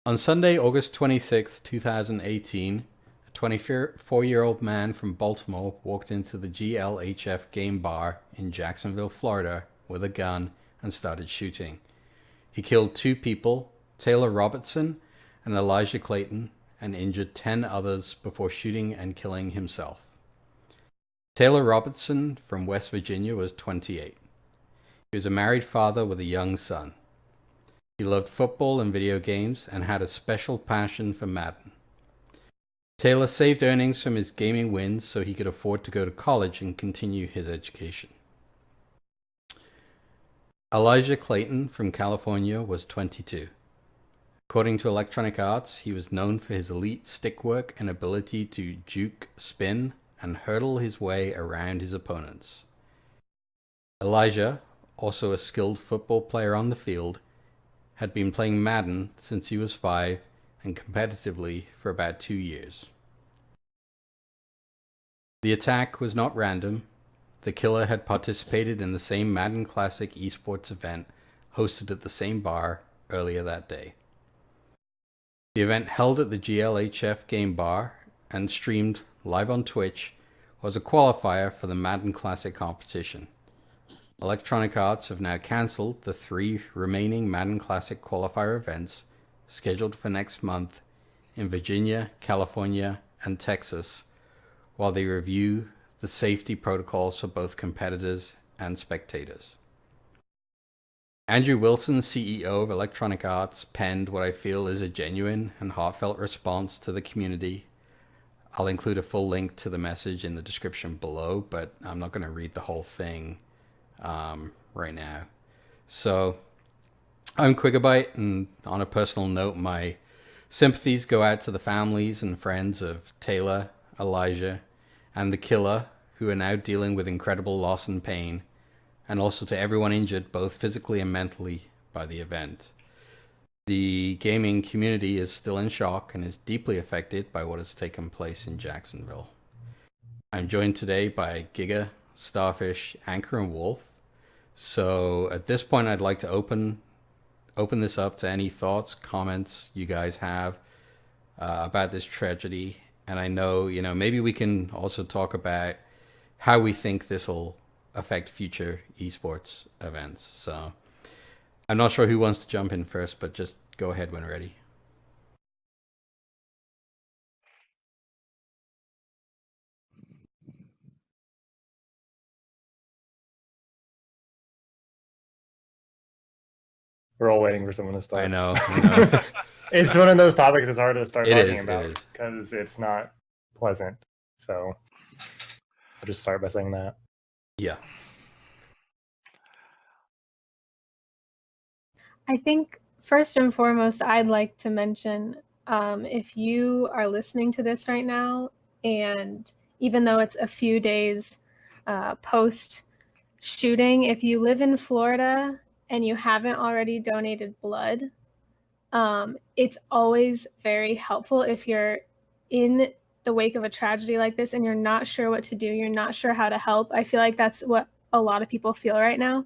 On Sunday, August 26, 2018, a 24-year-old man from Baltimore walked into the GLHF game bar in Jacksonville, Florida, with a gun and started shooting. He killed two people, Taylor Robertson and Elijah Clayton, and injured 10 others before shooting and killing himself. Taylor Robertson from West Virginia was 28. He was a married father with a young son. He loved football and video games and had a special passion for Madden. Taylor saved earnings from his gaming wins so he could afford to go to college and continue his education. Elijah Clayton from California was 22. According to Electronic Arts, he was known for his elite stick work and ability to juke, spin, and hurdle his way around his opponents. Elijah, also a skilled football player on the field, had been playing Madden since he was 5 and competitively for about 2 years. The attack was not random. The killer had participated in the same Madden Classic esports event hosted at the same bar earlier that day. The event, held at the GLHF game bar and streamed live on Twitch, was a qualifier for the Madden Classic competition. Electronic Arts have now cancelled the 3 remaining Madden Classic qualifier events scheduled for next month in Virginia, California, and Texas, while they review the safety protocols for both competitors and spectators. Andrew Wilson, CEO of Electronic Arts, penned what I feel is a genuine and heartfelt response to the community. I'll include a full link to the message in the description below, but I'm not going to read the whole thing right now. So I'm Quigabyte, and on a personal note, my sympathies go out to the families and friends of Taylor, Elijah, and the killer, who are now dealing with incredible loss and pain, and also to everyone injured both physically and mentally by the event. The gaming community is still in shock and is deeply affected by what has taken place in Jacksonville. I'm joined today by Giga, Starfish, Anchor, and Wolf. So at this point, I'd like to open this up to any thoughts, comments you guys have about this tragedy. And I know, maybe we can also talk about how we think this will affect future esports events. So I'm not sure who wants to jump in first, but just go ahead when ready. We're all waiting for someone to start. I know. It's one of those topics it's hard to start talking about It is. because it's not pleasant. So I'll just start by saying that. Yeah. I think first and foremost, I'd like to mention, if you are listening to this right now, and even though it's a few days post shooting, if you live in Florida and you haven't already donated blood, it's always very helpful if you're in the wake of a tragedy like this and you're not sure what to do, you're not sure how to help. I feel like that's what a lot of people feel right now.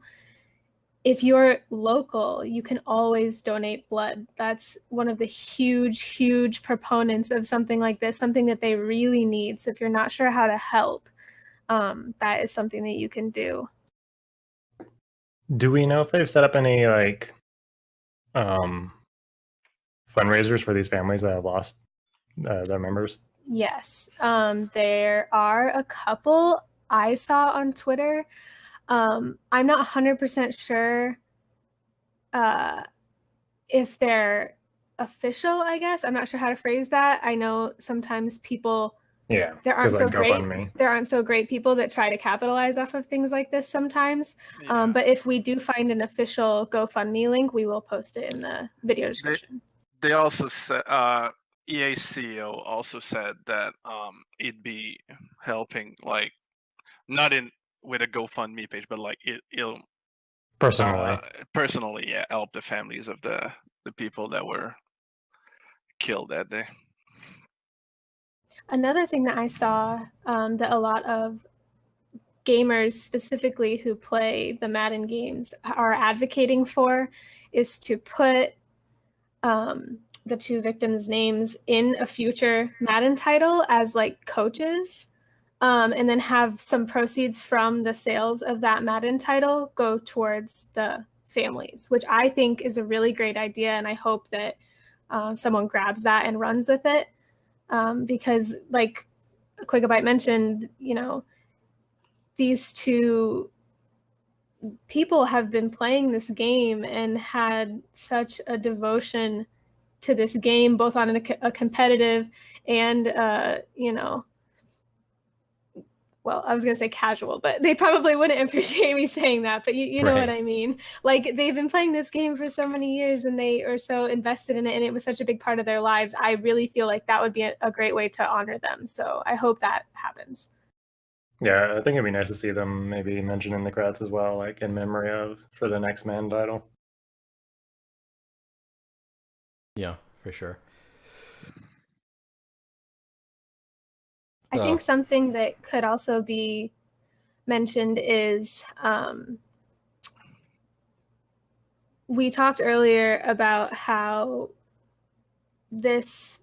If you're local, you can always donate blood. That's one of the huge proponents of something like this, something that they really need. So if you're not sure how to help, that is something that you can do. Do we know if they've set up any fundraisers for these families that have lost their members? Yes, there are a couple I saw on Twitter. I'm not 100% sure if they're official, I guess. I'm not sure how to phrase that. I know sometimes people, there aren't so great people that try to capitalize off of things like this sometimes. Yeah. But if we do find an official GoFundMe link, we will post it in the video description. They also said, EA CEO also said that it'd be helping, like, not with a GoFundMe page, but like it'll personally, help the families of the people that were killed that day. Another thing that I saw that a lot of gamers specifically who play the Madden games are advocating for is to put the two victims' names in a future Madden title as like coaches, and then have some proceeds from the sales of that Madden title go towards the families, which I think is a really great idea. And I hope that someone grabs that and runs with it. Because like Quigabyte mentioned, you know, these two people have been playing this game and had such a devotion to this game, both on a competitive and, you know, well, I was going to say casual, but they probably wouldn't appreciate me saying that, but you know what I mean? Like, they've been playing this game for so many years and they are so invested in it and it was such a big part of their lives. I really feel like that would be a great way to honor them. So I hope that happens. Yeah, I think it'd be nice to see them maybe mentioned in the credits as well, like in memory of for the next man title. Yeah, for sure. I think something that could also be mentioned is we talked earlier about how this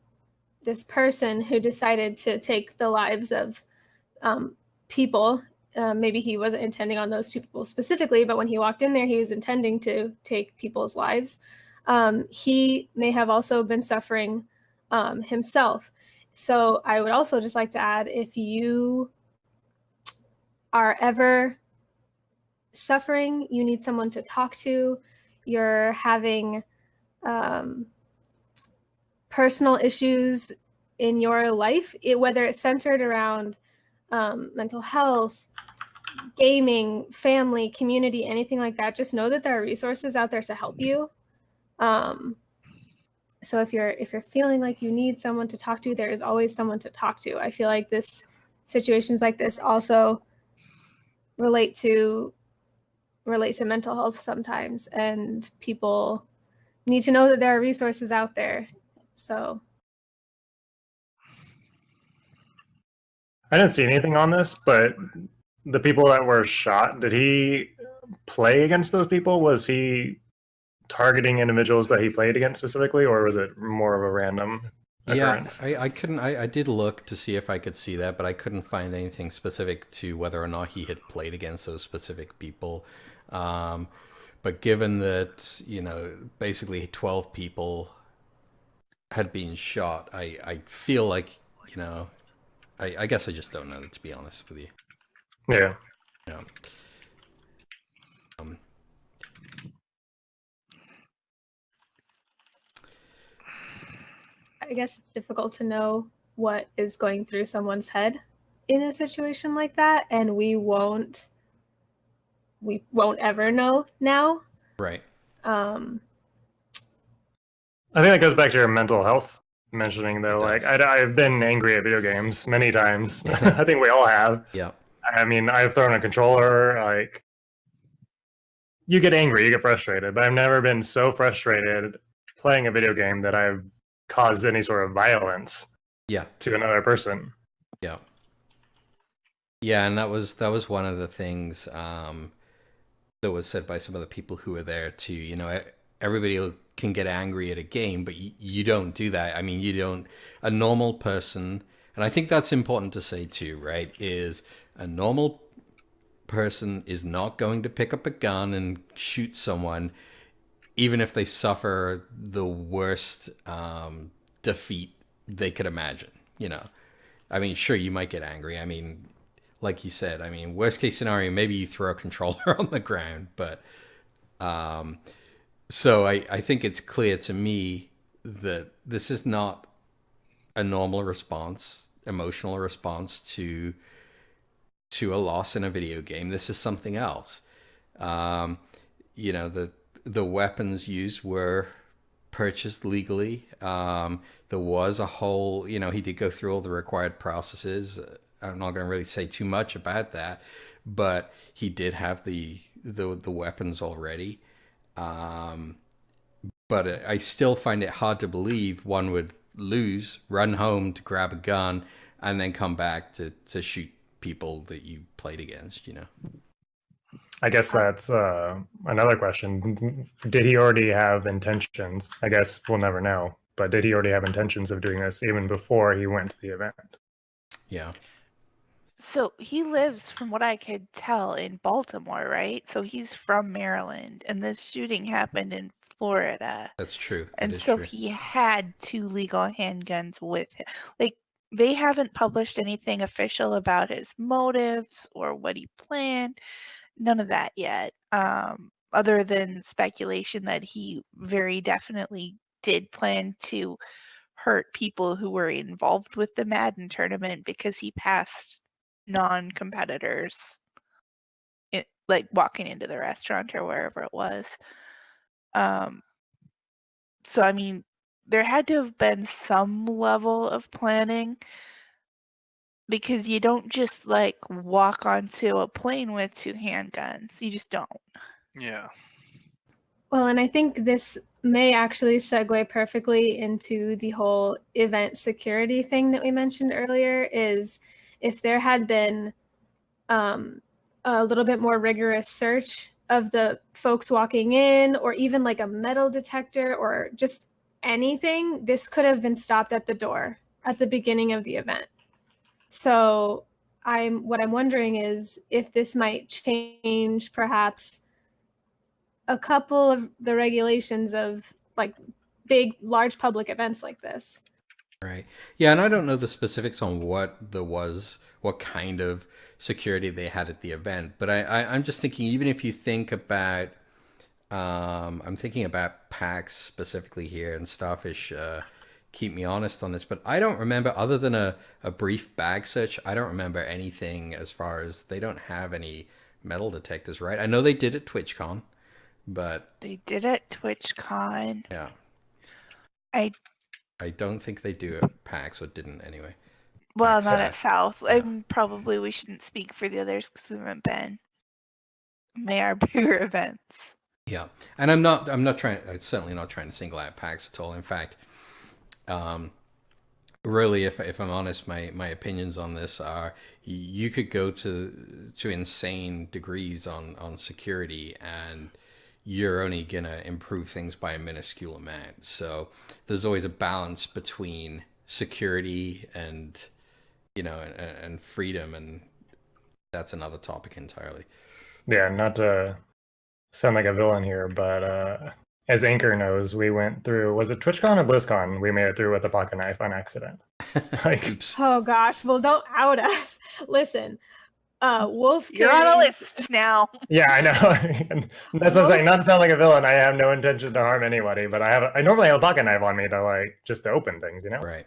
person who decided to take the lives of people, maybe he wasn't intending on those two people specifically, but when he walked in there, he was intending to take people's lives. He may have also been suffering himself. So I would also just like to add, if you are ever suffering, you need someone to talk to, you're having personal issues in your life, whether it's centered around mental health, gaming, family, community, anything like that, just know that there are resources out there to help you. So if you're feeling like you need someone to talk to, there is always someone to talk to. I feel like situations like this also relate to mental health sometimes, and people need to know that there are resources out there. So I didn't see anything on this, but the people that were shot, did he play against those people? Was he targeting individuals that he played against specifically, or was it more of a random occurrence? Yeah, I couldn't. I did look to see if I could see that, but I couldn't find anything specific to whether or not he had played against those specific people. But given that, you know, basically 12 people had been shot, I feel like, you know, I guess I just don't know, to be honest with you. Yeah. Yeah. I guess it's difficult to know what is going through someone's head in a situation like that, and we won't ever know now. Right. I think that goes back to your mental health mentioning, though. Like, I've been angry at video games many times. I think we all have. Yeah. I mean, I've thrown a controller. Like, you get angry, you get frustrated, but I've never been so frustrated playing a video game that I've caused any sort of violence. Yeah. To another person. Yeah. Yeah, and that was one of the things that was said by some of the people who were there too. You know, everybody can get angry at a game, but you don't do that. I mean, you don't. A normal person, and I think that's important to say too, right? Is a normal person is not going to pick up a gun and shoot someone, even if they suffer the worst defeat they could imagine. You know, I mean, sure, you might get angry. I mean, like you said, I mean, worst case scenario, maybe you throw a controller on the ground. But so I think it's clear to me that this is not a normal response, emotional response to a loss in a video game. This is something else. You know, the weapons used were purchased legally. There was a whole, you know, he did go through all the required processes. I'm not going to really say too much about that, but he did have the weapons already. But I still find it hard to believe one would lose, run home to grab a gun, and then come back to shoot people that you played against, you know? I guess that's another question. Did he already have intentions? I guess we'll never know. but did he already have intentions of doing this even before he went to the event? Yeah. So he lives, from what I could tell, in Baltimore, right? So he's from Maryland, and this shooting happened in Florida. That's true. And It is so true. he had 2 legal handguns with him. Like, they haven't published anything official about his motives or what he planned. None of that yet. Other than speculation that he very definitely did plan to hurt people who were involved with the Madden tournament because he passed non-competitors, like walking into the restaurant or wherever it was. So I mean, there had to have been some level of planning, because you don't just like walk onto a plane with 2 handguns. You just don't. Yeah. Well, and I think this may actually segue perfectly into the whole event security thing that we mentioned earlier, is if there had been a little bit more rigorous search of the folks walking in, or even like a metal detector or just anything, this could have been stopped at the door at the beginning of the event. So what I'm wondering is if this might change perhaps a couple of the regulations of like large public events like this. Right. Yeah, and I don't know the specifics on what kind of security they had at the event, but I'm just thinking, even if you think about, I'm thinking about PAX specifically here, and Starfish, keep me honest on this, but I don't remember, other than a brief bag search, I don't remember anything as far as, they don't have any metal detectors, right? I know they did at TwitchCon, but... They did at TwitchCon. Yeah. I don't think they do at PAX, or didn't anyway. Well, PAX not at South. Yeah. Probably we shouldn't speak for the others because we haven't been. They are bigger events. Yeah, and I'm certainly not trying to single out PAX at all. In fact, really, if I'm honest, my opinions on this are, you could go to insane degrees on security, and you're only gonna improve things by a minuscule amount. So there's always a balance between security and, and freedom, and that's another topic entirely. Yeah, not to sound like a villain here, but as Anchor knows, we went through, was it TwitchCon or BlizzCon? We made it through with a pocket knife on accident. Oops. Oh gosh, well, don't out us. Listen, Wolf You're on a list now. Yeah, I know. And that's what I'm saying. Not to sound like a villain, I have no intention to harm anybody, but I normally have a pocket knife on me to just to open things, Right.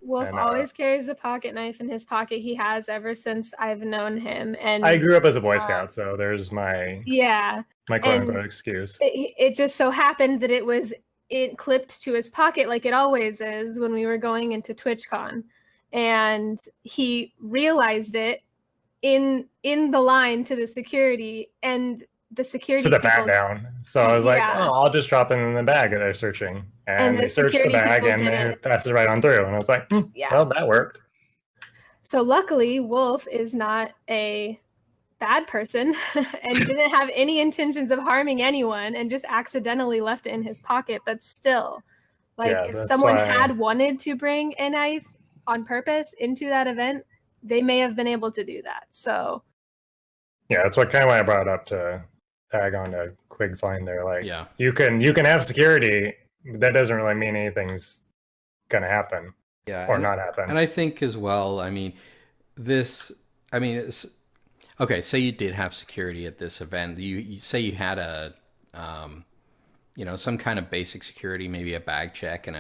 Wolf always carries a pocket knife in his pocket. He has ever since I've known him. And I grew up as a Boy Scout, so there's my quote unquote excuse. It just so happened that it clipped to his pocket like it always is when we were going into TwitchCon, and he realized it in the line to the security, and the security to the bag down. So I was like, oh, I'll just drop it in the bag that they're searching. And they searched the bag and they passed it right on through. And I was like, well, that worked. So luckily, Wolf is not a bad person and didn't have any intentions of harming anyone, and just accidentally left it in his pocket. But still, if someone had wanted to bring a knife on purpose into that event, they may have been able to do that. So yeah, that's what kind of why I brought it up, to tag on to Quig's line there. You can have security, but that doesn't really mean anything's gonna happen. Or not happen. And I think as well, it's okay, say you did have security at this event. You say you had a some kind of basic security, maybe a bag check and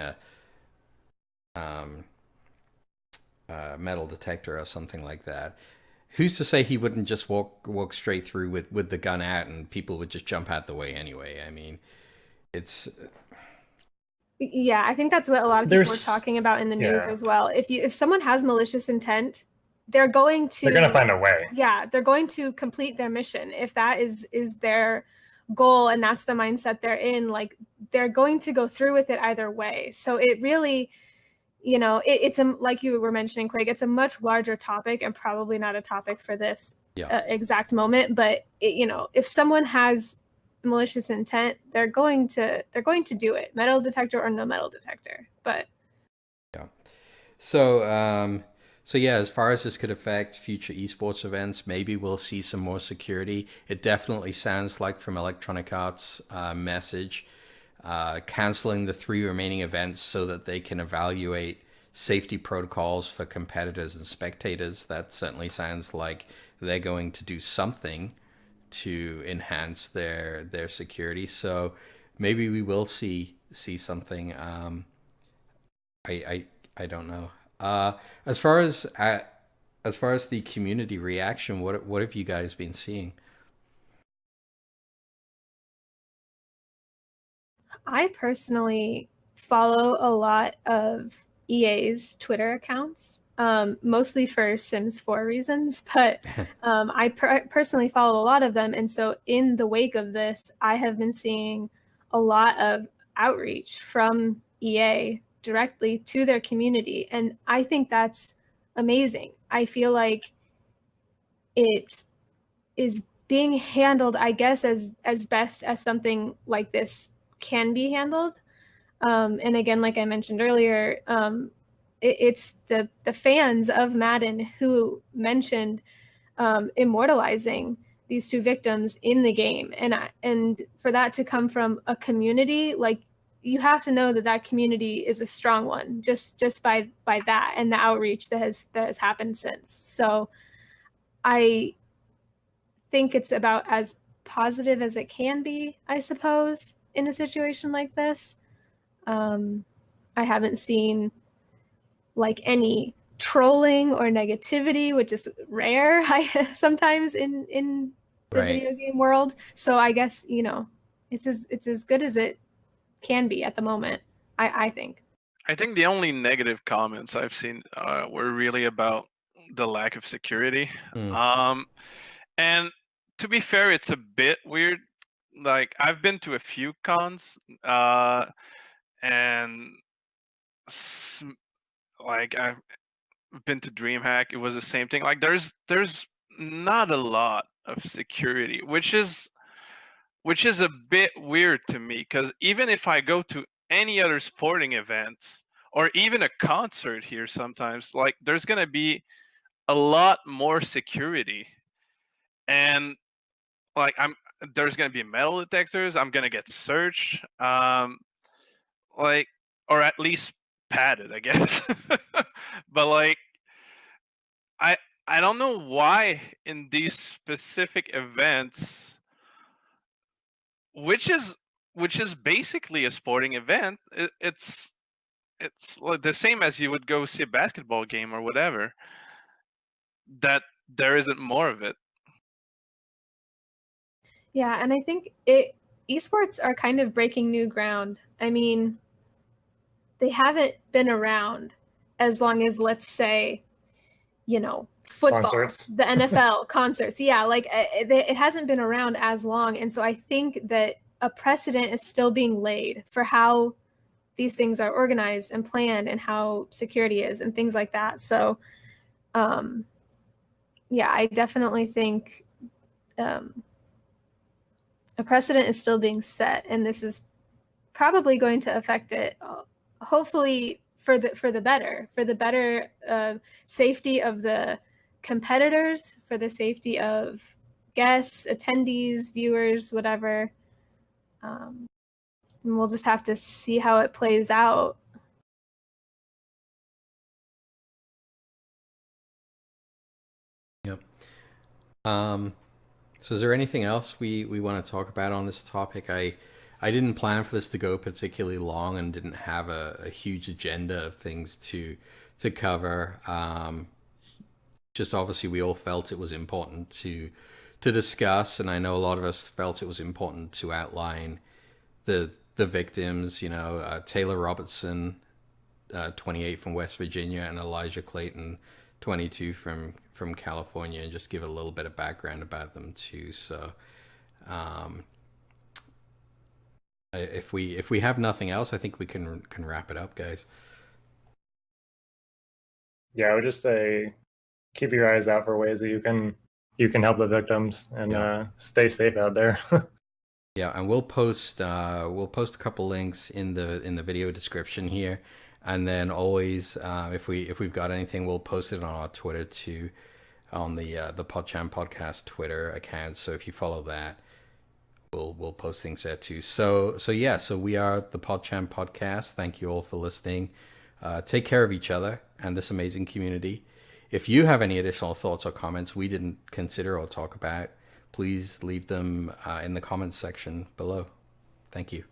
a metal detector or something like that. Who's to say he wouldn't just walk straight through with the gun out, and people would just jump out the way anyway? It's... Yeah, I think that's what a lot of people are talking about in the news as well. If someone has malicious intent, they're going to find a way. Yeah, they're going to complete their mission. If that is their goal and that's the mindset they're in, they're going to go through with it either way. So it really, it's like you were mentioning, Quig, it's a much larger topic and probably not a topic for this exact moment. But if someone has malicious intent, they're going to do it, metal detector or no metal detector. But yeah. So yeah, as far as this could affect future esports events, maybe we'll see some more security. It definitely sounds like from Electronic Arts' message, canceling the 3 remaining events so that they can evaluate safety protocols for competitors and spectators. That certainly sounds like they're going to do something to enhance their security. So maybe we will see something. I don't know. As far as the community reaction, what have you guys been seeing? I personally follow a lot of EA's Twitter accounts, mostly for Sims 4 reasons, but I personally follow a lot of them. And so in the wake of this, I have been seeing a lot of outreach from EA directly to their community. And I think that's amazing. I feel like it is being handled, I guess, as best as something like this can be handled. And again, like I mentioned earlier, it's the fans of Madden who mentioned immortalizing these 2 victims in the game, and for that to come from a community, like, you have to know that that community is a strong one just by that and the outreach that has happened since. So I think it's about as positive as it can be, I suppose, in a situation like this. I haven't seen like any trolling or negativity, which is rare sometimes in the Right. video game world. So I guess, it's as good as it can be at the moment, I think. I think the only negative comments I've seen were really about the lack of security. And to be fair, it's a bit weird. Like, I've been to a few cons, and like, I've been to DreamHack. It was the same thing. Like, there's not a lot of security, which is a bit weird to me, because even if I go to any other sporting events or even a concert here, sometimes, like, there's gonna be a lot more security, and like, there's gonna be metal detectors. I'm gonna get searched, like, or at least padded, I guess. But like, I I don't know why in these specific events, which is basically a sporting event. It's like the same as you would go see a basketball game or whatever. That there isn't more of it. Yeah, and I think esports are kind of breaking new ground. I mean, they haven't been around as long as, let's say, football, Concerts. the NFL, concerts. Yeah, like it hasn't been around as long. And so I think that a precedent is still being laid for how these things are organized and planned and how security is and things like that. So, yeah, I definitely think a precedent is still being set, and this is probably going to affect it, hopefully for the better safety of the competitors, for the safety of guests, attendees, viewers, whatever. And we'll just have to see how it plays out. Yep. So is there anything else we want to talk about on this topic? I didn't plan for this to go particularly long and didn't have a huge agenda of things to cover. Just obviously we all felt it was important to discuss, and I know a lot of us felt it was important to outline the victims. Taylor Robertson, 28 from West Virginia, and Elijah Clayton, 22 from California, and just give a little bit of background about them too. So if we have nothing else, I think we can wrap it up, guys. Yeah, I would just say keep your eyes out for ways that you can help the victims, and stay safe out there. Yeah, and we'll post a couple links in the video description here, and then always if we've got anything, we'll post it on our Twitter too, on the PodChamp podcast Twitter account. So if you follow that, we'll post things there too. So yeah, so we are the PodChamp podcast. Thank you all for listening. Take care of each other and this amazing community. If you have any additional thoughts or comments we didn't consider or talk about, please leave them in the comments section below. Thank you.